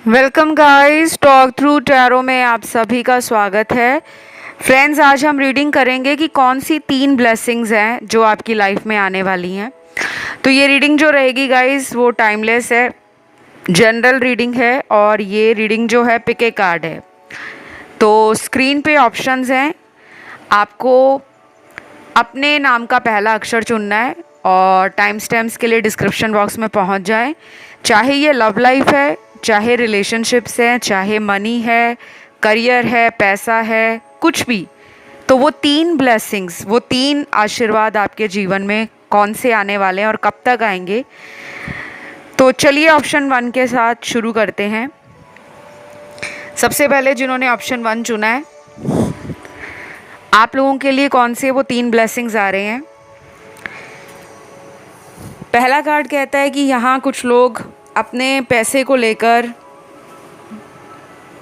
Welcome guys, talk through tarot में आप सभी का स्वागत है। फ्रेंड्स, आज हम रीडिंग करेंगे कि कौन सी 3 ब्लेसिंग्स हैं जो आपकी लाइफ में आने वाली हैं। तो ये रीडिंग जो रहेगी गाइस वो टाइमलेस है, जनरल रीडिंग है और ये रीडिंग जो है पिक ए कार्ड है। तो स्क्रीन पे ऑप्शंस हैं, आपको अपने नाम का पहला अक्षर चुनना है और टाइम स्टैम्प्स के लिए डिस्क्रिप्शन बॉक्स में पहुंच जाएं। चाहे ये लव लाइफ है, चाहे रिलेशनशिप्स हैं, चाहे मनी है, करियर है, पैसा है, कुछ भी, तो वो 3 ब्लेसिंग्स, वो 3 आशीर्वाद आपके जीवन में कौन से आने वाले हैं और कब तक आएंगे। तो चलिए ऑप्शन 1 के साथ शुरू करते हैं। सबसे पहले जिन्होंने ऑप्शन 1 चुना है, आप लोगों के लिए कौन से वो 3 ब्लेसिंग्स आ रहे हैं। पहला कार्ड कहता है कि यहाँ कुछ लोग अपने पैसे को लेकर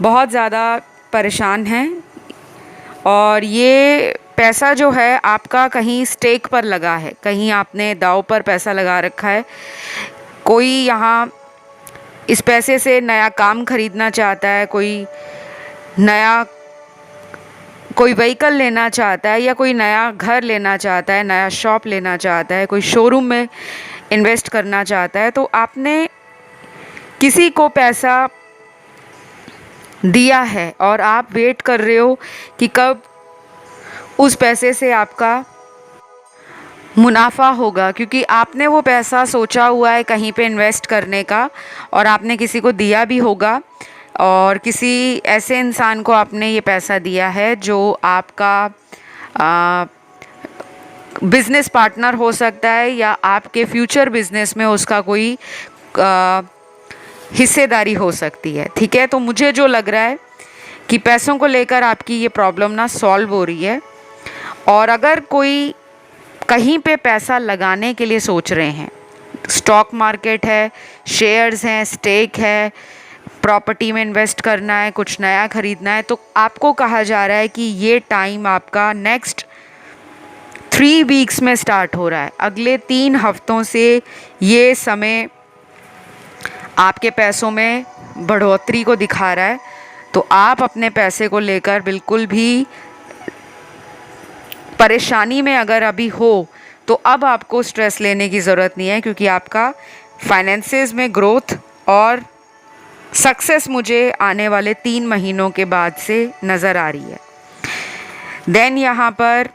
बहुत ज़्यादा परेशान हैं और ये पैसा जो है आपका कहीं स्टेक पर लगा है, कहीं आपने दांव पर पैसा लगा रखा है। कोई यहाँ इस पैसे से नया काम खरीदना चाहता है, कोई व्हीकल लेना चाहता है या कोई नया घर लेना चाहता है, नया शॉप लेना चाहता है, कोई शोरूम में इन्वेस्ट करना चाहता है। तो आपने किसी को पैसा दिया है और आप वेट कर रहे हो कि कब उस पैसे से आपका मुनाफा होगा, क्योंकि आपने वो पैसा सोचा हुआ है कहीं पे इन्वेस्ट करने का और आपने किसी को दिया भी होगा और किसी ऐसे इंसान को आपने ये पैसा दिया है जो आपका बिजनेस पार्टनर हो सकता है या आपके फ्यूचर बिजनेस में उसका कोई हिस्सेदारी हो सकती है। ठीक है, तो मुझे जो लग रहा है कि पैसों को लेकर आपकी ये प्रॉब्लम ना सॉल्व हो रही है। और अगर कोई कहीं पे पैसा लगाने के लिए सोच रहे हैं, स्टॉक मार्केट है, शेयर्स हैं, स्टेक है, प्रॉपर्टी में इन्वेस्ट करना है, कुछ नया खरीदना है, तो आपको कहा जा रहा है कि ये टाइम आपका नेक्स्ट 3 वीक्स में स्टार्ट हो रहा है। अगले 3 हफ्तों से ये समय आपके पैसों में बढ़ोतरी को दिखा रहा है। तो आप अपने पैसे को लेकर बिल्कुल भी परेशानी में अगर अभी हो तो अब आपको स्ट्रेस लेने की ज़रूरत नहीं है, क्योंकि आपका फाइनेंसेस में ग्रोथ और सक्सेस मुझे आने वाले 3 महीनों के बाद से नज़र आ रही है। देन यहाँ पर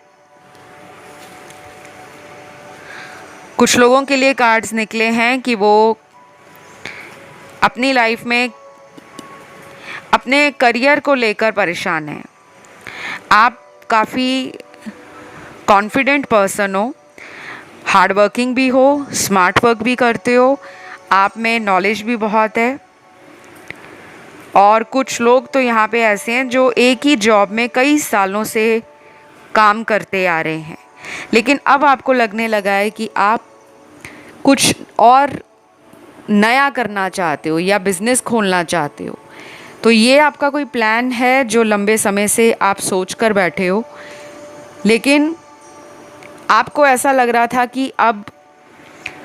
कुछ लोगों के लिए कार्ड्स निकले हैं कि वो अपनी लाइफ में अपने करियर को लेकर परेशान हैं। आप काफ़ी कॉन्फिडेंट पर्सन हो, हार्ड वर्किंग भी हो, स्मार्ट वर्क भी करते हो, आप में नॉलेज भी बहुत है। और कुछ लोग तो यहाँ पे ऐसे हैं जो एक ही जॉब में कई सालों से काम करते आ रहे हैं, लेकिन अब आपको लगने लगा है कि आप कुछ और नया करना चाहते हो या बिज़नेस खोलना चाहते हो। तो ये आपका कोई प्लान है जो लंबे समय से आप सोच कर बैठे हो, लेकिन आपको ऐसा लग रहा था कि अब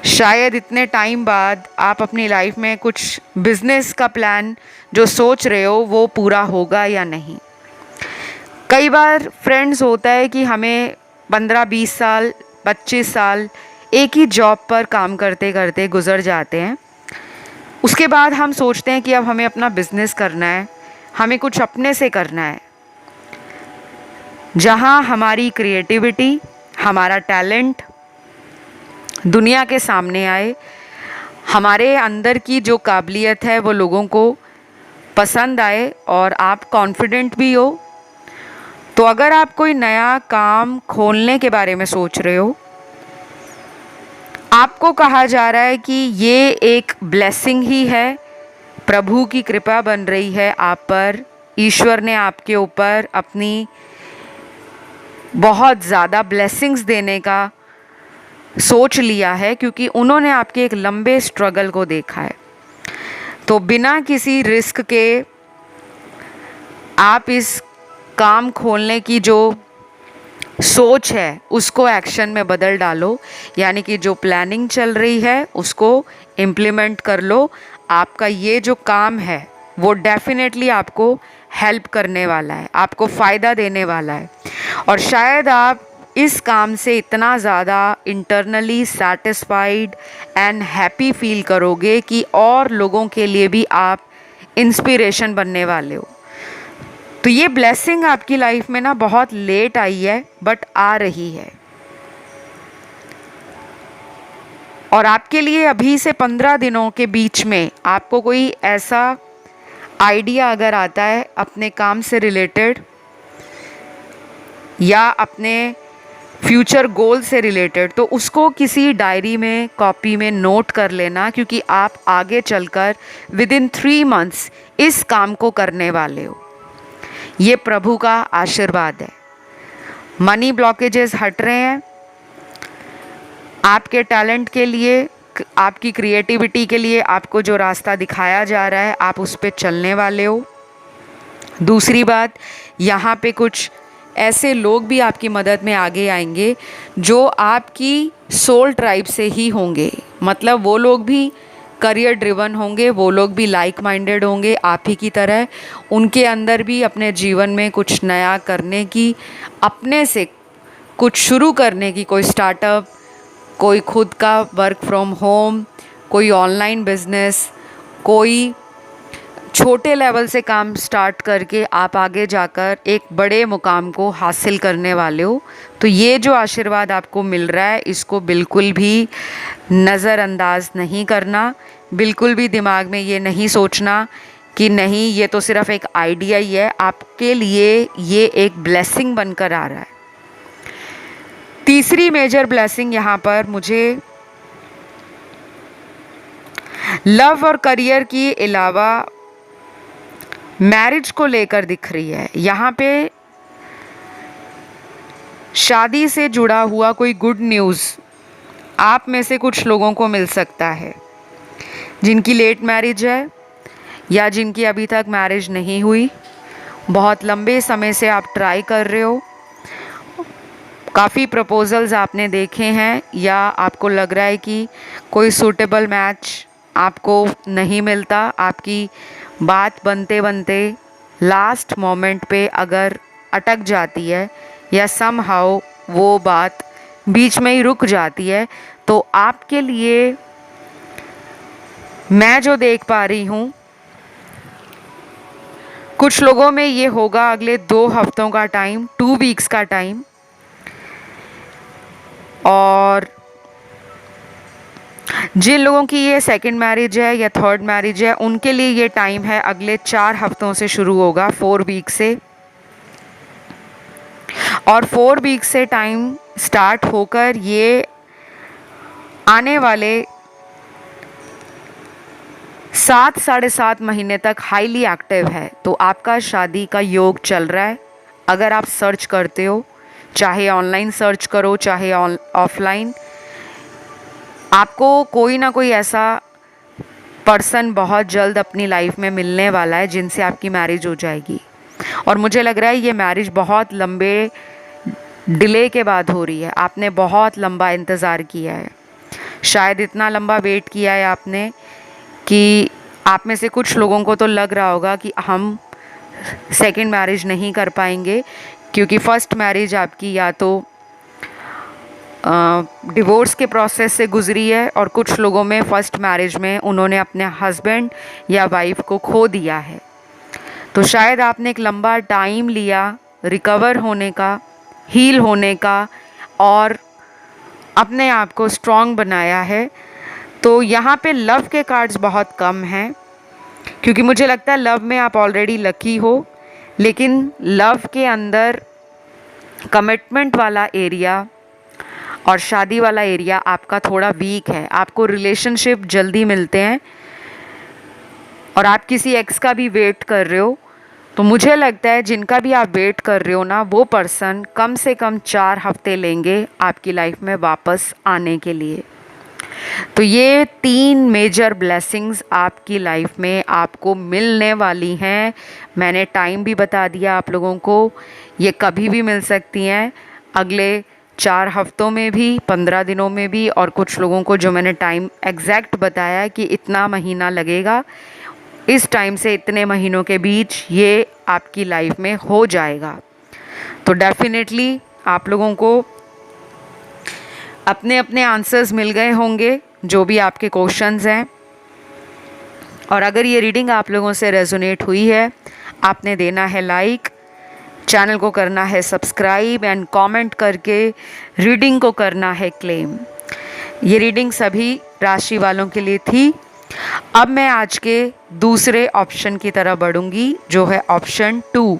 शायद इतने टाइम बाद आप अपनी लाइफ में कुछ बिज़नेस का प्लान जो सोच रहे हो वो पूरा होगा या नहीं। कई बार फ्रेंड्स होता है कि हमें 15-20 साल 25 साल एक ही जॉब पर काम करते करते गुजर जाते हैं। उसके बाद हम सोचते हैं कि अब हमें अपना बिजनेस करना है, हमें कुछ अपने से करना है, जहां हमारी क्रिएटिविटी, हमारा टैलेंट दुनिया के सामने आए, हमारे अंदर की जो काबिलियत है वो लोगों को पसंद आए और आप कॉन्फिडेंट भी हो। तो अगर आप कोई नया काम खोलने के बारे में सोच रहे हो, आपको कहा जा रहा है कि ये एक ब्लेसिंग ही है, प्रभु की कृपा बन रही है आप पर। ईश्वर ने आपके ऊपर अपनी बहुत ज़्यादा ब्लेसिंग्स देने का सोच लिया है, क्योंकि उन्होंने आपके एक लंबे स्ट्रगल को देखा है। तो बिना किसी रिस्क के आप इस काम खोलने की जो सोच है उसको एक्शन में बदल डालो, यानी कि जो प्लानिंग चल रही है उसको इम्प्लीमेंट कर लो। आपका ये जो काम है वो डेफिनेटली आपको हेल्प करने वाला है, आपको फ़ायदा देने वाला है। और शायद आप इस काम से इतना ज़्यादा internally satisfied and happy feel करोगे कि और लोगों के लिए भी आप इंस्पिरेशन बनने वाले हो। तो ये ब्लेसिंग आपकी लाइफ में ना बहुत लेट आई है, बट आ रही है। और आपके लिए अभी से 15 दिनों के बीच में आपको कोई ऐसा आइडिया अगर आता है अपने काम से रिलेटेड या अपने फ्यूचर गोल से रिलेटेड, तो उसको किसी डायरी में, कॉपी में नोट कर लेना, क्योंकि आप आगे चलकर विद इन 3 मंथ्स इस काम को करने वाले हो। ये प्रभु का आशीर्वाद है। मनी ब्लॉकेजेस हट रहे हैं। आपके टैलेंट के लिए, आपकी क्रिएटिविटी के लिए आपको जो रास्ता दिखाया जा रहा है, आप उस पे चलने वाले हो। दूसरी बात, यहाँ पे कुछ ऐसे लोग भी आपकी मदद में आगे आएंगे जो आपकी सोल ट्राइब से ही होंगे। मतलब वो लोग भी करियर ड्रिवन होंगे, वो लोग भी लाइक माइंडेड होंगे आप ही की तरह। उनके अंदर भी अपने जीवन में कुछ नया करने की, अपने से कुछ शुरू करने की, कोई स्टार्टअप, कोई खुद का वर्क फ्रॉम होम, कोई ऑनलाइन बिजनेस, कोई छोटे लेवल से काम स्टार्ट करके आप आगे जाकर एक बड़े मुकाम को हासिल करने वाले हो। तो ये जो आशीर्वाद आपको मिल रहा है, इसको बिल्कुल भी नज़रअंदाज नहीं करना। बिल्कुल भी दिमाग में ये नहीं सोचना कि नहीं, ये तो सिर्फ एक आइडिया ही है। आपके लिए ये एक ब्लेसिंग बनकर आ रहा है। तीसरी मेजर ब्लेसिंग यहाँ पर मुझे लव और करियर के अलावा मैरिज को लेकर दिख रही है। यहाँ पे शादी से जुड़ा हुआ कोई गुड न्यूज़ आप में से कुछ लोगों को मिल सकता है, जिनकी लेट मैरिज है या जिनकी अभी तक मैरिज नहीं हुई। बहुत लंबे समय से आप ट्राई कर रहे हो, काफ़ी प्रपोजल्स आपने देखे हैं, या आपको लग रहा है कि कोई सूटेबल मैच आपको नहीं मिलता। आपकी बात बनते बनते लास्ट मोमेंट पे अगर अटक जाती है या समहाउ वो बात बीच में ही रुक जाती है, तो आपके लिए मैं जो देख पा रही हूँ, कुछ लोगों में ये होगा अगले 2 हफ्तों का टाइम, 2 वीक्स का टाइम। और जिन लोगों की ये सेकंड मैरिज है या थर्ड मैरिज है, उनके लिए ये टाइम है अगले 4 हफ्तों से शुरू होगा, 4 वीक से। और 4 वीक से टाइम स्टार्ट होकर ये आने वाले 7 साढ़े 7 महीने तक हाईली एक्टिव है। तो आपका शादी का योग चल रहा है। अगर आप सर्च करते हो, चाहे ऑनलाइन सर्च करो चाहे ऑफलाइन, आपको कोई ना कोई ऐसा पर्सन बहुत जल्द अपनी लाइफ में मिलने वाला है जिनसे आपकी मैरिज हो जाएगी। और मुझे लग रहा है ये मैरिज बहुत लंबे डिले के बाद हो रही है। आपने बहुत लंबा इंतज़ार किया है, शायद इतना लंबा वेट किया है आपने कि आप में से कुछ लोगों को तो लग रहा होगा कि हम सेकंड मैरिज नहीं कर पाएंगे, क्योंकि फ़र्स्ट मैरिज आपकी या तो डिवोर्स के प्रोसेस से गुजरी है, और कुछ लोगों में फ़र्स्ट मैरिज में उन्होंने अपने हस्बैंड या वाइफ को खो दिया है। तो शायद आपने एक लंबा टाइम लिया रिकवर होने का, हील होने का, और अपने आप को स्ट्रॉन्ग बनाया है। तो यहाँ पे लव के कार्ड्स बहुत कम हैं, क्योंकि मुझे लगता है लव में आप ऑलरेडी लकी हो, लेकिन लव के अंदर कमिटमेंट वाला एरिया और शादी वाला एरिया आपका थोड़ा वीक है। आपको रिलेशनशिप जल्दी मिलते हैं, और आप किसी एक्स का भी वेट कर रहे हो, तो मुझे लगता है जिनका भी आप वेट कर रहे हो ना, वो पर्सन कम से कम 4 हफ्ते लेंगे आपकी लाइफ में वापस आने के लिए। तो ये 3 मेजर ब्लेसिंग्स आपकी लाइफ में आपको मिलने वाली हैं। मैंने टाइम भी बता दिया आप लोगों को, ये कभी भी मिल सकती हैं, अगले 4 हफ्तों में भी, 15 दिनों में भी, और कुछ लोगों को जो मैंने टाइम एग्जैक्ट बताया कि इतना महीना लगेगा, इस टाइम से इतने महीनों के बीच ये आपकी लाइफ में हो जाएगा। तो डेफिनेटली आप लोगों को अपने अपने आंसर्स मिल गए होंगे जो भी आपके क्वेश्चंस हैं। और अगर ये रीडिंग आप लोगों से रेजोनेट हुई है, आपने देना है लाइक, चैनल को करना है सब्सक्राइब एंड कमेंट करके रीडिंग को करना है क्लेम। ये रीडिंग सभी राशि वालों के लिए थी। अब मैं आज के दूसरे ऑप्शन की तरफ बढ़ूंगी जो है ऑप्शन 2।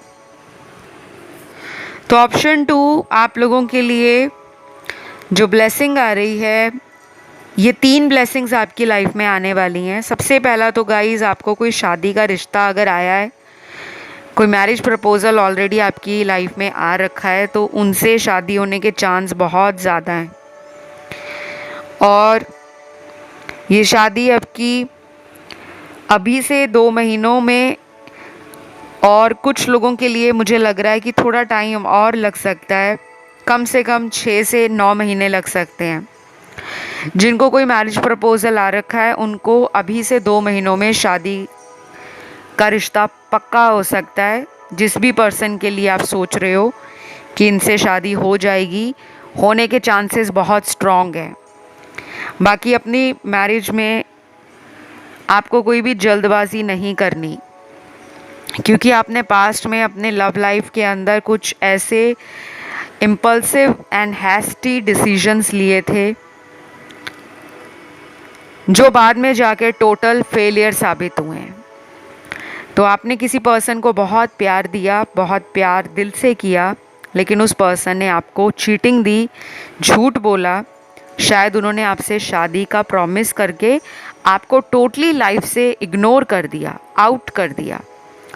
तो ऑप्शन 2 आप लोगों के लिए जो ब्लेसिंग आ रही है, ये 3 ब्लेसिंग्स आपकी लाइफ में आने वाली हैं। सबसे पहला तो गाइस, आपको कोई शादी का रिश्ता अगर आया है, कोई मैरिज प्रपोजल ऑलरेडी आपकी लाइफ में आ रखा है, तो उनसे शादी होने के चांस बहुत ज़्यादा हैं। और ये शादी आपकी अभी से 2 महीनों में, और कुछ लोगों के लिए मुझे लग रहा है कि थोड़ा टाइम और लग सकता है, कम से कम 6 से 9 महीने लग सकते हैं। जिनको कोई मैरिज प्रपोजल आ रखा है उनको अभी से 2 महीनों में शादी का रिश्ता पक्का हो सकता है। जिस भी पर्सन के लिए आप सोच रहे हो कि इनसे शादी हो जाएगी, होने के चांसेस बहुत स्ट्रॉन्ग हैं। बाकी अपनी मैरिज में आपको कोई भी जल्दबाजी नहीं करनी, क्योंकि आपने पास्ट में अपने लव लाइफ के अंदर कुछ ऐसे इम्पल्सिव एंड हैस्टी डिसीजंस लिए थे जो बाद में जाकर टोटल फेलियर साबित हुए हैं। तो आपने किसी पर्सन को बहुत प्यार दिया, बहुत प्यार दिल से किया, लेकिन उस पर्सन ने आपको चीटिंग दी, झूठ बोला, शायद उन्होंने आपसे शादी का प्रॉमिस करके आपको टोटली लाइफ से इग्नोर कर दिया, आउट कर दिया।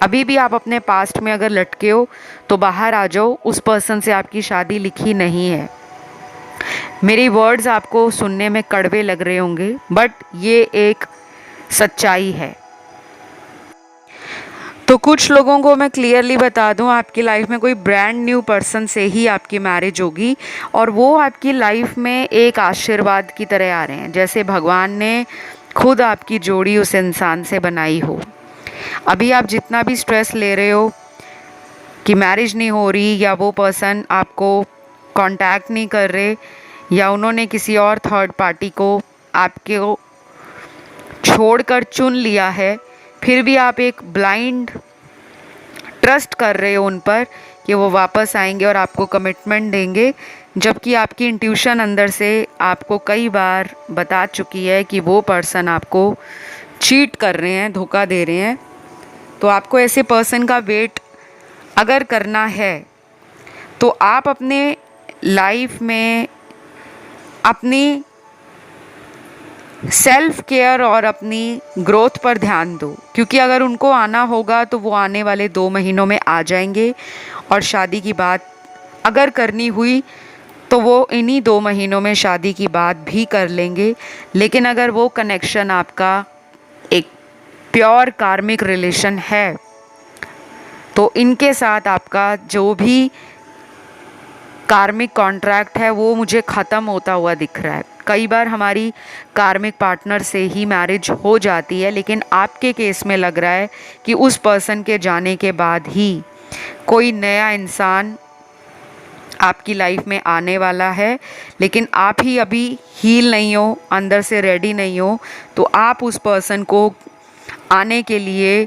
अभी भी आप अपने पास्ट में अगर लटके हो तो बाहर आ जाओ, उस पर्सन से आपकी शादी लिखी नहीं है। मेरी वर्ड्स आपको सुनने में कड़वे लग रहे होंगे, बट ये एक सच्चाई है। तो कुछ लोगों को मैं क्लियरली बता दूं, आपकी लाइफ में कोई ब्रांड न्यू पर्सन से ही आपकी मैरिज होगी, और वो आपकी लाइफ में एक आशीर्वाद की तरह आ रहे हैं, जैसे भगवान ने खुद आपकी जोड़ी उस इंसान से बनाई हो। अभी आप जितना भी स्ट्रेस ले रहे हो कि मैरिज नहीं हो रही, या वो पर्सन आपको कांटेक्ट नहीं कर रहे, या उन्होंने किसी और थर्ड पार्टी को आपके छोड़कर चुन लिया है, फिर भी आप एक ब्लाइंड ट्रस्ट कर रहे हो उन पर कि वो वापस आएंगे और आपको कमिटमेंट देंगे, जबकि आपकी इंट्यूशन अंदर से आपको कई बार बता चुकी है कि वो पर्सन आपको चीट कर रहे हैं, धोखा दे रहे हैं। तो आपको ऐसे पर्सन का वेट अगर करना है तो आप अपने लाइफ में अपनी सेल्फ केयर और अपनी ग्रोथ पर ध्यान दो, क्योंकि अगर उनको आना होगा तो वो आने वाले 2 महीनों में आ जाएंगे, और शादी की बात अगर करनी हुई तो वो इन्हीं 2 महीनों में शादी की बात भी कर लेंगे। लेकिन अगर वो कनेक्शन आपका एक प्योर कार्मिक रिलेशन है तो इनके साथ आपका जो भी कार्मिक कॉन्ट्रैक्ट है वो मुझे ख़त्म होता हुआ दिख रहा है। कई बार हमारी कार्मिक पार्टनर से ही मैरिज हो जाती है, लेकिन आपके केस में लग रहा है कि उस पर्सन के जाने के बाद ही कोई नया इंसान आपकी लाइफ में आने वाला है, लेकिन आप ही अभी हील नहीं हो, अंदर से रेडी नहीं हो। तो आप उस पर्सन को आने के लिए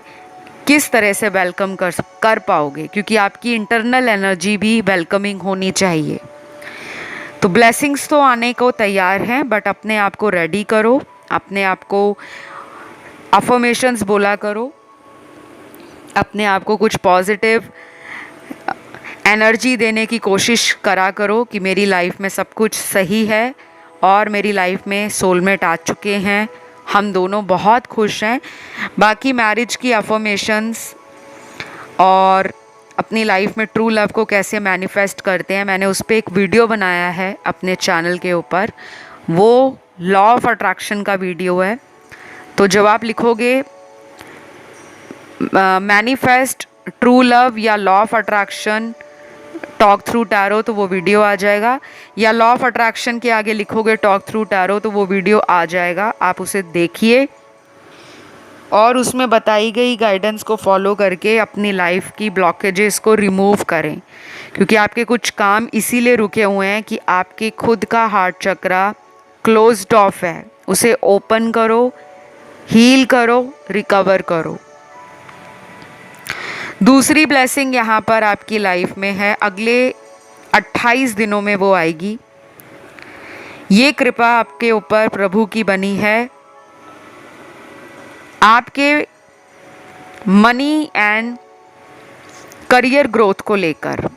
किस तरह से वेलकम कर पाओगे, क्योंकि आपकी इंटरनल एनर्जी भी वेलकमिंग होनी चाहिए। तो ब्लेसिंग्स तो आने को तैयार हैं, बट अपने आप को रेडी करो, अपने आप को अफर्मेशंस बोला करो, अपने आप को कुछ पॉजिटिव एनर्जी देने की कोशिश करा करो कि मेरी लाइफ में सब कुछ सही है और मेरी लाइफ में सोलमेट आ चुके हैं, हम दोनों बहुत खुश हैं। बाकी मैरिज की अफर्मेशंस और अपनी लाइफ में ट्रू लव को कैसे मैनिफेस्ट करते हैं, मैंने उस पर एक वीडियो बनाया है अपने चैनल के ऊपर, वो लॉ ऑफ अट्रैक्शन का वीडियो है। तो जब आप लिखोगे मैनिफेस्ट ट्रू लव या law of attraction talk through tarot तो वो वीडियो आ जाएगा, या लॉ ऑफ अट्रैक्शन के आगे लिखोगे टॉक थ्रू टैरो तो वो वीडियो आ जाएगा। आप उसे देखिए और उसमें बताई गई गाइडेंस को फॉलो करके अपनी लाइफ की ब्लॉकेजेस को रिमूव करें, क्योंकि आपके कुछ काम इसीलिए रुके हुए हैं कि आपके खुद का हार्ट चक्रा क्लोज्ड ऑफ है। उसे ओपन करो, हील करो, रिकवर करो। दूसरी ब्लेसिंग यहाँ पर आपकी लाइफ में है, अगले 28 दिनों में वो आएगी। ये कृपा आपके ऊपर प्रभु की बनी है, आपके मनी एंड करियर ग्रोथ को लेकर।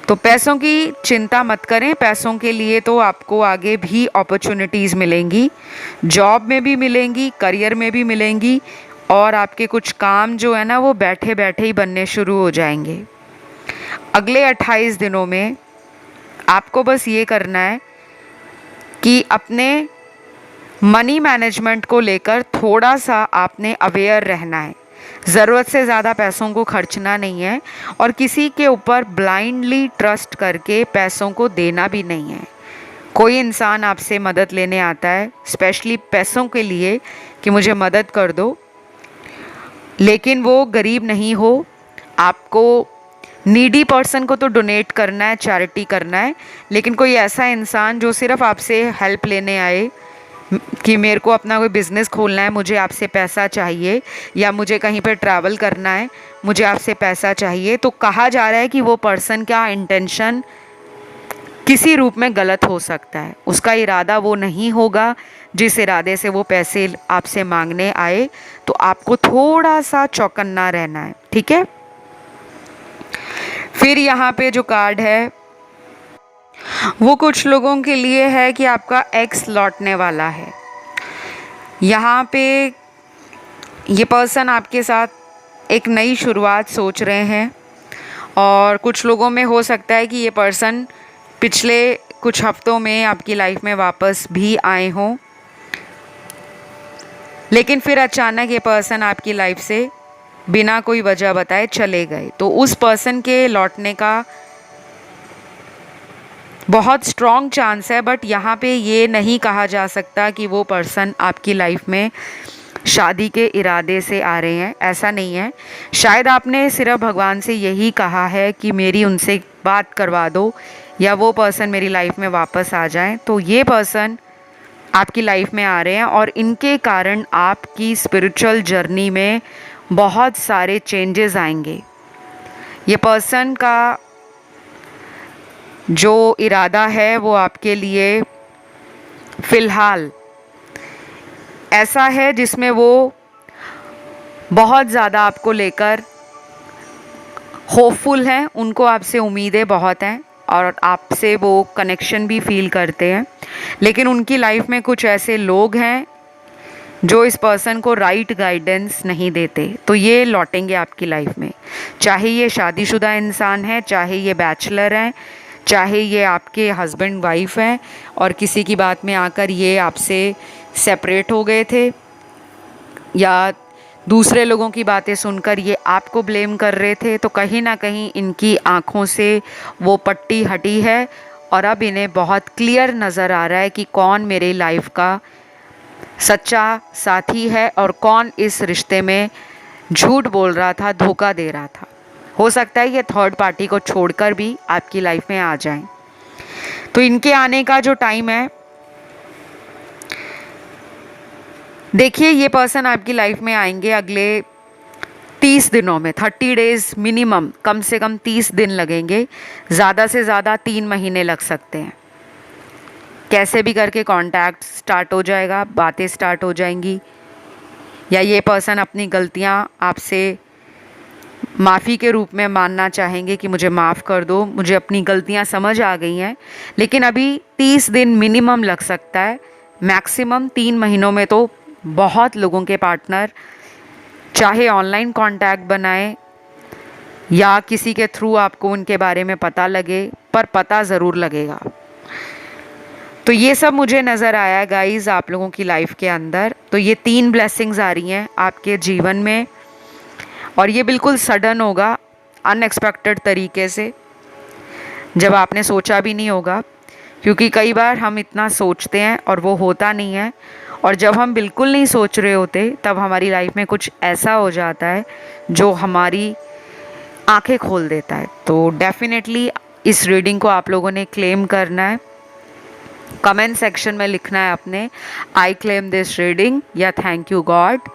तो पैसों की चिंता मत करें, पैसों के लिए तो आपको आगे भी अपॉर्चुनिटीज़ मिलेंगी, जॉब में भी मिलेंगी, करियर में भी मिलेंगी, और आपके कुछ काम जो है ना वो बैठे बैठे ही बनने शुरू हो जाएंगे। अगले 28 दिनों में आपको बस ये करना है कि अपने मनी मैनेजमेंट को लेकर थोड़ा सा आपने अवेयर रहना है। ज़रूरत से ज़्यादा पैसों को खर्चना नहीं है, और किसी के ऊपर ब्लाइंडली ट्रस्ट करके पैसों को देना भी नहीं है। कोई इंसान आपसे मदद लेने आता है स्पेशली पैसों के लिए कि मुझे मदद कर दो, लेकिन वो गरीब नहीं हो, आपको नीडी पर्सन को तो डोनेट करना है, चैरिटी करना है, लेकिन कोई ऐसा इंसान जो सिर्फ आपसे हेल्प लेने आए कि मेरे को अपना कोई बिज़नेस खोलना है, मुझे आपसे पैसा चाहिए, या मुझे कहीं पर ट्रैवल करना है, मुझे आपसे पैसा चाहिए, तो कहा जा रहा है कि वो पर्सन का इंटेंशन किसी रूप में गलत हो सकता है। उसका इरादा वो नहीं होगा जिस इरादे से वो पैसे आपसे मांगने आए। तो आपको थोड़ा सा चौकन्ना रहना है, ठीक है। फिर यहाँ पे जो कार्ड है वो कुछ लोगों के लिए है कि आपका एक्स लौटने वाला है। यहाँ पे ये पर्सन आपके साथ एक नई शुरुआत सोच रहे हैं, और कुछ लोगों में हो सकता है कि ये पर्सन पिछले कुछ हफ्तों में आपकी लाइफ में वापस भी आए हों, लेकिन फिर अचानक ये पर्सन आपकी लाइफ से बिना कोई वजह बताए चले गए। तो उस पर्सन के लौटने का बहुत स्ट्रॉन्ग चांस है, बट यहाँ पे ये नहीं कहा जा सकता कि वो पर्सन आपकी लाइफ में शादी के इरादे से आ रहे हैं, ऐसा नहीं है। शायद आपने सिर्फ भगवान से यही कहा है कि मेरी उनसे बात करवा दो, या वो पर्सन मेरी लाइफ में वापस आ जाए। तो ये पर्सन आपकी लाइफ में आ रहे हैं, और इनके कारण आपकी स्पिरिचुअल जर्नी में बहुत सारे चेंजेस आएंगे। ये पर्सन का जो इरादा है वो आपके लिए फ़िलहाल ऐसा है जिसमें वो बहुत ज़्यादा आपको लेकर होपफुल हैं, उनको आपसे उम्मीदें बहुत हैं, और आपसे वो कनेक्शन भी फील करते हैं। लेकिन उनकी लाइफ में कुछ ऐसे लोग हैं जो इस पर्सन को राइट गाइडेंस नहीं देते। तो ये लौटेंगे आपकी लाइफ में, चाहे ये शादीशुदा इंसान है, चाहे ये बैचलर हैं, चाहे ये आपके हस्बैंड वाइफ हैं, और किसी की बात में आकर ये आपसे सेपरेट हो गए थे, या दूसरे लोगों की बातें सुनकर ये आपको ब्लेम कर रहे थे। तो कहीं ना कहीं इनकी आँखों से वो पट्टी हटी है, और अब इन्हें बहुत क्लियर नज़र आ रहा है कि कौन मेरी लाइफ का सच्चा साथी है और कौन इस रिश्ते में झूठ बोल रहा था, धोखा दे रहा था। हो सकता है ये थर्ड पार्टी को छोड़कर भी आपकी लाइफ में आ जाएं। तो इनके आने का जो टाइम है, देखिए ये पर्सन आपकी लाइफ में आएंगे अगले 30 दिनों में, 30 डेज़ मिनिमम, कम से कम 30 दिन लगेंगे, ज़्यादा से ज़्यादा 3 महीने लग सकते हैं। कैसे भी करके कांटेक्ट स्टार्ट हो जाएगा, बातें स्टार्ट हो जाएंगी, या ये पर्सन अपनी गलतियां आपसे माफ़ी के रूप में मानना चाहेंगे कि मुझे माफ़ कर दो, मुझे अपनी गलतियां समझ आ गई हैं। लेकिन अभी 30 दिन मिनिमम लग सकता है, मैक्सिमम 3 महीनों में तो बहुत लोगों के पार्टनर चाहे ऑनलाइन कांटेक्ट बनाए या किसी के थ्रू आपको उनके बारे में पता लगे, पर पता ज़रूर लगेगा। तो ये सब मुझे नज़र आया गाइज़ आप लोगों की लाइफ के अंदर। तो ये 3 ब्लेसिंग्स आ रही हैं आपके जीवन में, और ये बिल्कुल सडन होगा, अनएक्सपेक्टेड तरीके से, जब आपने सोचा भी नहीं होगा। क्योंकि कई बार हम इतना सोचते हैं और वो होता नहीं है, और जब हम बिल्कुल नहीं सोच रहे होते तब हमारी लाइफ में कुछ ऐसा हो जाता है जो हमारी आंखें खोल देता है। तो डेफिनेटली इस रीडिंग को आप लोगों ने क्लेम करना है। कमेंट सेक्शन में लिखना है अपने आई क्लेम दिस रीडिंग या थैंक यू गॉड।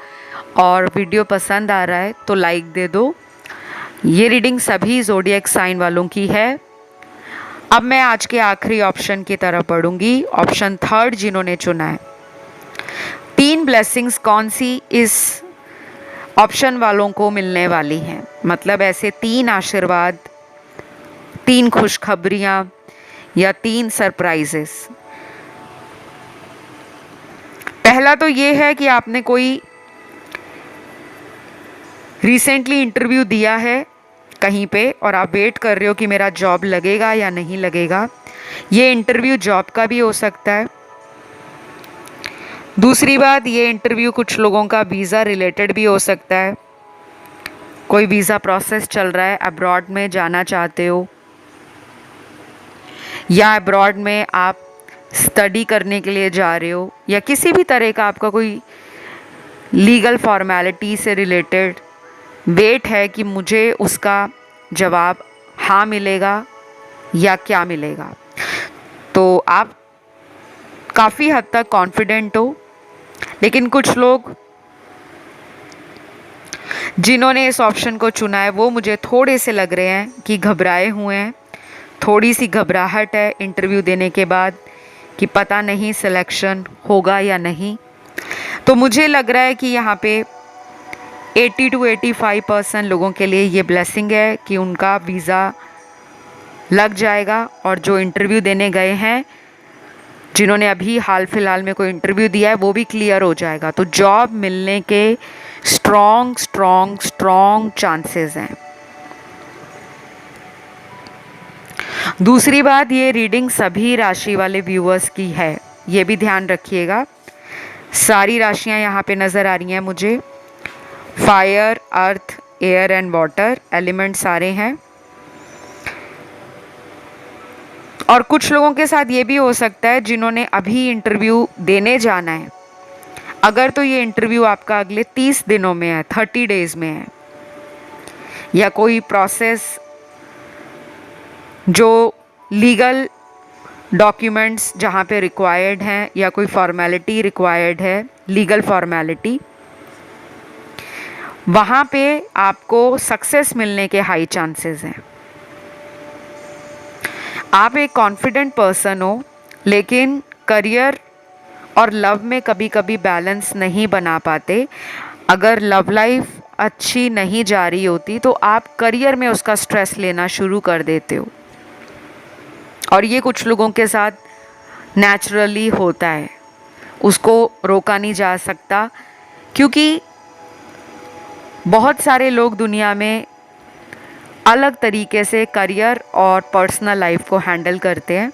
और वीडियो पसंद आ रहा है तो लाइक दे दो। ये रीडिंग सभी ज़ोडिएक साइन वालों की है। अब मैं आज के आखिरी ऑप्शन की तरफ बढ़ूंगी, ऑप्शन थर्ड जिन्होंने चुना है। 3 ब्लेसिंग्स कौन सी इस ऑप्शन वालों को मिलने वाली हैं, मतलब ऐसे 3 आशीर्वाद, 3 खुशखबरियां या 3 सरप्राइजेस। पहला तो ये है कि आपने कोई रिसेंटली इंटरव्यू दिया है कहीं पे और आप वेट कर रहे हो कि मेरा जॉब लगेगा या नहीं लगेगा। ये इंटरव्यू जॉब का भी हो सकता है। दूसरी बात, ये इंटरव्यू कुछ लोगों का वीज़ा रिलेटेड भी हो सकता है। कोई वीज़ा प्रोसेस चल रहा है, अब्रॉड में जाना चाहते हो या अब्रॉड में आप स्टडी करने के लिए जा रहे हो या किसी भी तरह का आपका कोई लीगल फॉर्मेलिटी से रिलेटेड वेट है कि मुझे उसका जवाब हाँ मिलेगा या क्या मिलेगा। तो आप काफ़ी हद तक कॉन्फिडेंट हो, लेकिन कुछ लोग जिन्होंने इस ऑप्शन को चुना है वो मुझे थोड़े से लग रहे हैं कि घबराए हुए हैं। थोड़ी सी घबराहट है इंटरव्यू देने के बाद कि पता नहीं सिलेक्शन होगा या नहीं। तो मुझे लग रहा है कि यहाँ पे 80 to 85% लोगों के लिए ये ब्लेसिंग है कि उनका वीज़ा लग जाएगा। और जो इंटरव्यू देने गए हैं, जिन्होंने अभी हाल फिलहाल में कोई इंटरव्यू दिया है, वो भी क्लियर हो जाएगा। तो जॉब मिलने के स्ट्रॉन्ग स्ट्रॉन्ग स्ट्रॉन्ग चांसेस हैं। दूसरी बात, ये रीडिंग सभी राशि वाले व्यूअर्स की है, ये भी ध्यान रखिएगा। सारी राशियां यहाँ पे नज़र आ रही हैं मुझे। Fire, earth, air and water element सारे हैं। और कुछ लोगों के साथ ये भी हो सकता है जिन्होंने अभी इंटरव्यू देने जाना है। अगर तो ये इंटरव्यू आपका अगले 30 दिनों में है, 30 डेज में है, या कोई प्रोसेस जो लीगल डॉक्यूमेंट्स जहाँ पे रिक्वायर्ड हैं या कोई फॉर्मेलिटी रिक्वायर्ड है, लीगल फॉर्मेलिटी, वहाँ पे आपको सक्सेस मिलने के हाई चांसेस हैं। आप एक कॉन्फिडेंट पर्सन हो, लेकिन करियर और लव में कभी कभी बैलेंस नहीं बना पाते। अगर लव लाइफ अच्छी नहीं जा रही होती तो आप करियर में उसका स्ट्रेस लेना शुरू कर देते हो, और ये कुछ लोगों के साथ नेचुरली होता है, उसको रोका नहीं जा सकता। क्योंकि बहुत सारे लोग दुनिया में अलग तरीके से करियर और पर्सनल लाइफ को हैंडल करते हैं।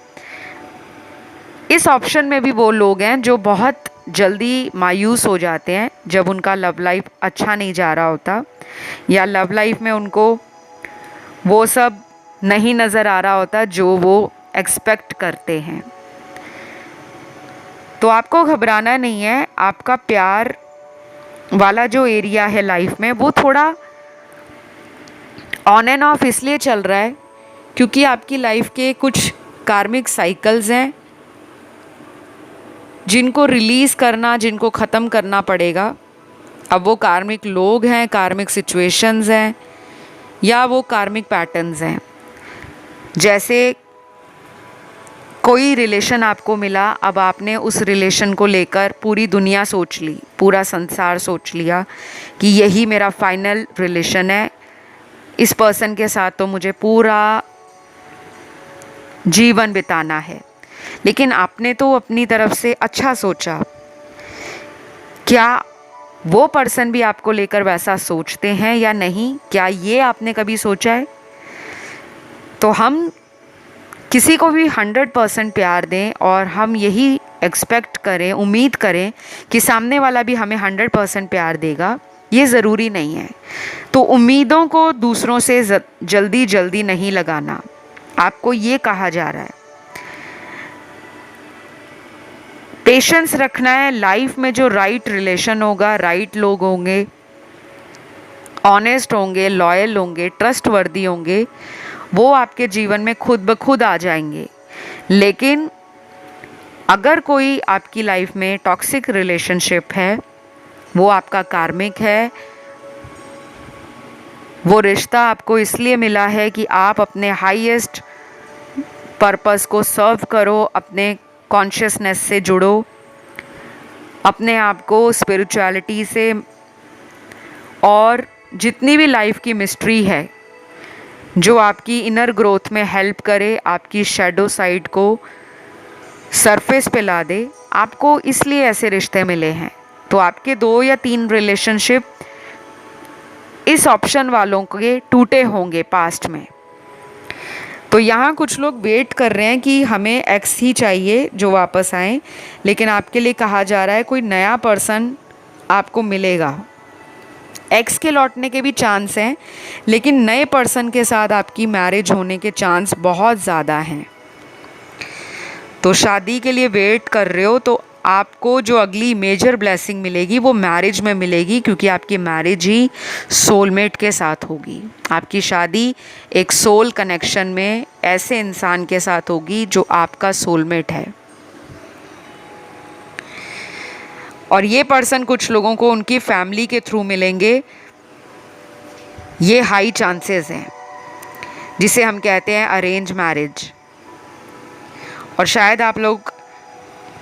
इस ऑप्शन में भी वो लोग हैं जो बहुत जल्दी मायूस हो जाते हैं जब उनका लव लाइफ अच्छा नहीं जा रहा होता, या लव लाइफ में उनको वो सब नहीं नज़र आ रहा होता जो वो एक्सपेक्ट करते हैं। तो आपको घबराना नहीं है। आपका प्यार वाला जो एरिया है लाइफ में, वो थोड़ा ऑन एंड ऑफ इसलिए चल रहा है क्योंकि आपकी लाइफ के कुछ कार्मिक साइकिल्स हैं जिनको रिलीज़ करना, जिनको ख़त्म करना पड़ेगा। अब वो कार्मिक लोग हैं, कार्मिक सिचुएशंस हैं, या वो कार्मिक पैटर्न्स हैं। जैसे कोई रिलेशन आपको मिला, अब आपने उस रिलेशन को लेकर पूरी दुनिया सोच ली, पूरा संसार सोच लिया कि यही मेरा फाइनल रिलेशन है, इस पर्सन के साथ तो मुझे पूरा जीवन बिताना है। लेकिन आपने तो अपनी तरफ से अच्छा सोचा। क्या वो पर्सन भी आपको लेकर वैसा सोचते हैं या नहीं, क्या ये आपने कभी सोचा है? तो हम किसी को भी 100% प्यार दें और हम यही एक्सपेक्ट करें, उम्मीद करें कि सामने वाला भी हमें 100% प्यार देगा, ये ज़रूरी नहीं है। तो उम्मीदों को दूसरों से जल्दी जल्दी नहीं लगाना, आपको ये कहा जा रहा है। पेशेंस रखना है। लाइफ में जो राइट रिलेशन होगा, राइट लोग होंगे, ऑनेस्ट होंगे, लॉयल होंगे, ट्रस्टवर्दी होंगे, वो आपके जीवन में खुद ब खुद आ जाएंगे। लेकिन अगर कोई आपकी लाइफ में टॉक्सिक रिलेशनशिप है, वो आपका कार्मिक है, वो रिश्ता आपको इसलिए मिला है कि आप अपने हाईएस्ट पर्पस को सर्व करो, अपने कॉन्शियसनेस से जुड़ो, अपने आप को स्पिरिचुअलिटी से और जितनी भी लाइफ की मिस्ट्री है जो आपकी इनर ग्रोथ में हेल्प करे, आपकी शैडो साइड को सरफेस पे ला दे, आपको इसलिए ऐसे रिश्ते मिले हैं। तो आपके 2 या 3 रिलेशनशिप इस ऑप्शन वालों के टूटे होंगे पास्ट में। तो यहाँ कुछ लोग वेट कर रहे हैं कि हमें एक्स ही चाहिए जो वापस आए, लेकिन आपके लिए कहा जा रहा है कोई नया पर्सन आपको मिलेगा। एक्स के लौटने के भी चांस हैं, लेकिन नए पर्सन के साथ आपकी मैरिज होने के चांस बहुत ज़्यादा हैं। तो शादी के लिए वेट कर रहे हो तो आपको जो अगली मेजर ब्लेसिंग मिलेगी वो मैरिज में मिलेगी, क्योंकि आपकी मैरिज ही सोलमेट के साथ होगी। आपकी शादी एक सोल कनेक्शन में ऐसे इंसान के साथ होगी जो आपका सोलमेट है। और ये पर्सन कुछ लोगों को उनकी फैमिली के थ्रू मिलेंगे, ये हाई चांसेस हैं, जिसे हम कहते हैं अरेंज मैरिज। और शायद आप लोग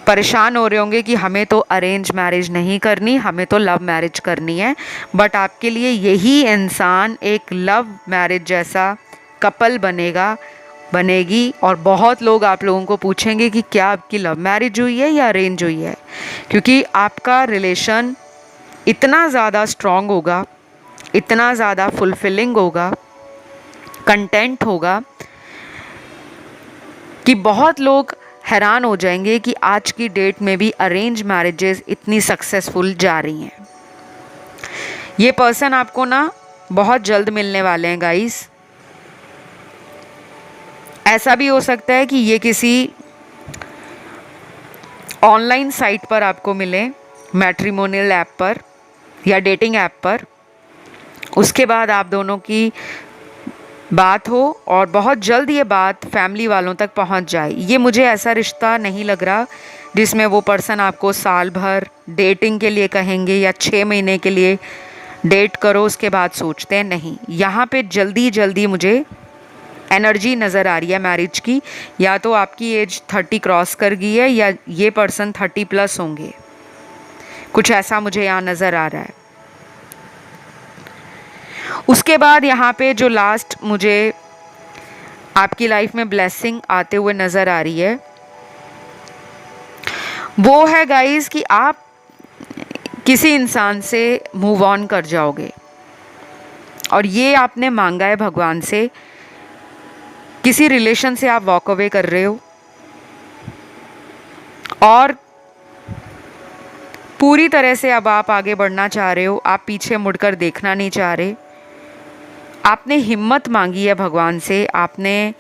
परेशान हो रहे होंगे कि हमें तो अरेंज मैरिज नहीं करनी, हमें तो लव मैरिज करनी है। बट आपके लिए यही इंसान एक लव मैरिज जैसा कपल बनेगी। और बहुत लोग आप लोगों को पूछेंगे कि क्या आपकी लव मैरिज हुई है या अरेंज हुई है, क्योंकि आपका रिलेशन इतना ज़्यादा स्ट्रॉन्ग होगा, इतना ज़्यादा फुलफिलिंग होगा, कंटेंट होगा कि बहुत लोग हैरान हो जाएंगे कि आज की डेट में भी अरेंज मैरिजेस इतनी सक्सेसफुल जा रही हैं। ये पर्सन आपको ना बहुत जल्द मिलने वाले हैं गाइस। ऐसा भी हो सकता है कि ये किसी ऑनलाइन साइट पर आपको मिले, मैट्रिमोनियल ऐप पर या डेटिंग ऐप पर। उसके बाद आप दोनों की बात हो और बहुत जल्द ये बात फैमिली वालों तक पहुंच जाए। ये मुझे ऐसा रिश्ता नहीं लग रहा जिसमें वो पर्सन आपको साल भर डेटिंग के लिए कहेंगे या 6 महीने के लिए डेट करो उसके बाद सोचते हैं। नहीं, यहाँ पे जल्दी मुझे एनर्जी नज़र आ रही है मैरिज की। या तो आपकी एज 30 क्रॉस कर गई है या ये पर्सन 30+ होंगे, कुछ ऐसा मुझे यहाँ नज़र आ रहा है। उसके बाद यहाँ पे जो लास्ट मुझे आपकी लाइफ में ब्लेसिंग आते हुए नज़र आ रही है वो है गाइस कि आप किसी इंसान से मूव ऑन कर जाओगे। और ये आपने मांगा है भगवान से, किसी रिलेशन से आप वॉक अवे कर रहे हो और पूरी तरह से अब आप आगे बढ़ना चाह रहे हो, आप पीछे मुड़कर देखना नहीं चाह रहे। आपने हिम्मत मांगी है भगवान से, आपने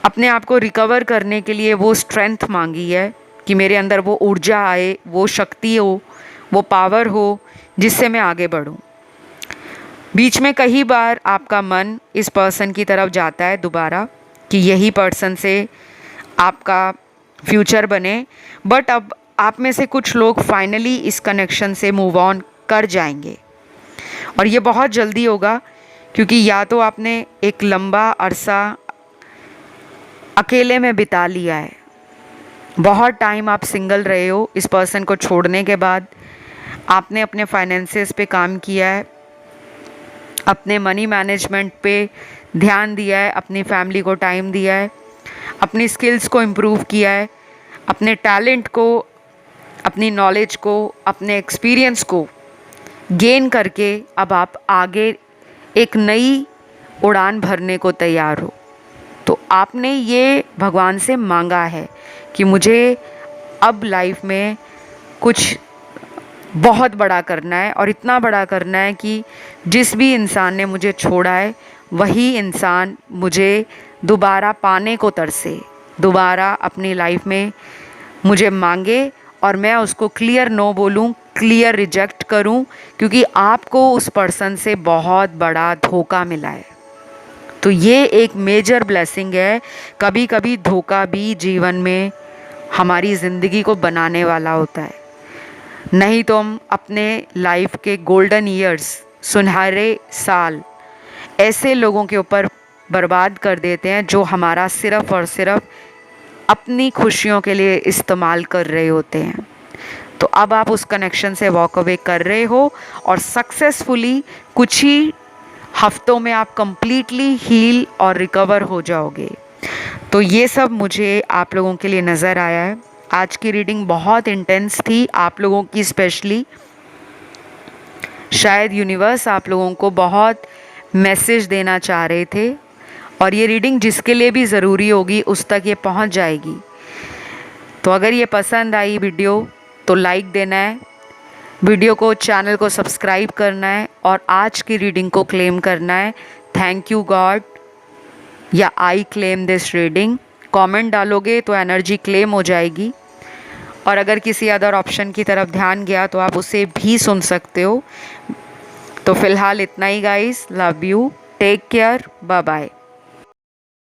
अपने आप को रिकवर करने के लिए वो स्ट्रेंथ मांगी है कि मेरे अंदर वो ऊर्जा आए, वो शक्ति हो, वो पावर हो जिससे मैं आगे बढ़ूं। बीच में कई बार आपका मन इस पर्सन की तरफ जाता है दोबारा कि यही पर्सन से आपका फ्यूचर बने, बट अब आप में से कुछ लोग फाइनली इस कनेक्शन से मूव ऑन कर जाएंगे। और ये बहुत जल्दी होगा, क्योंकि या तो आपने एक लंबा अरसा अकेले में बिता लिया है, बहुत टाइम आप सिंगल रहे हो। इस पर्सन को छोड़ने के बाद आपने अपने फाइनेंसेस पे काम किया है, अपने मनी मैनेजमेंट पे ध्यान दिया है, अपनी फैमिली को टाइम दिया है, अपनी स्किल्स को इम्प्रूव किया है, अपने टैलेंट को, अपनी नॉलेज को, अपने एक्सपीरियंस को गेन करके अब आप आगे एक नई उड़ान भरने को तैयार हो। तो आपने ये भगवान से मांगा है कि मुझे अब लाइफ में कुछ बहुत बड़ा करना है, और इतना बड़ा करना है कि जिस भी इंसान ने मुझे छोड़ा है वही इंसान मुझे दोबारा पाने को तरसे, दोबारा अपनी लाइफ में मुझे मांगे और मैं उसको क्लियर नो बोलूं, क्लियर रिजेक्ट करूं, क्योंकि आपको उस पर्सन से बहुत बड़ा धोखा मिला है। तो ये एक मेजर ब्लेसिंग है। कभी कभी धोखा भी जीवन में हमारी ज़िंदगी को बनाने वाला होता है, नहीं तो हम अपने लाइफ के गोल्डन ईयर्स, सुनहरे साल ऐसे लोगों के ऊपर बर्बाद कर देते हैं जो हमारा सिर्फ़ और सिर्फ अपनी खुशियों के लिए इस्तेमाल कर रहे होते हैं। तो अब आप उस कनेक्शन से वॉक अवे कर रहे हो और सक्सेसफुली कुछ ही हफ्तों में आप कंप्लीटली हील और रिकवर हो जाओगे। तो ये सब मुझे आप लोगों के लिए नज़र आया है। आज की रीडिंग बहुत इंटेंस थी आप लोगों की, स्पेशली शायद यूनिवर्स आप लोगों को बहुत मैसेज देना चाह रहे थे, और ये रीडिंग जिसके लिए भी ज़रूरी होगी उस तक ये पहुंच जाएगी। तो अगर ये पसंद आई वीडियो तो लाइक देना है, वीडियो को, चैनल को सब्सक्राइब करना है और आज की रीडिंग को क्लेम करना है। थैंक यू गॉड या I claim this reading. Comment डालोगे तो एनर्जी क्लेम हो जाएगी, और अगर किसी अदर ऑप्शन की तरफ ध्यान गया तो आप उसे भी सुन सकते हो। तो फिलहाल इतना ही guys, love you, take care, bye bye.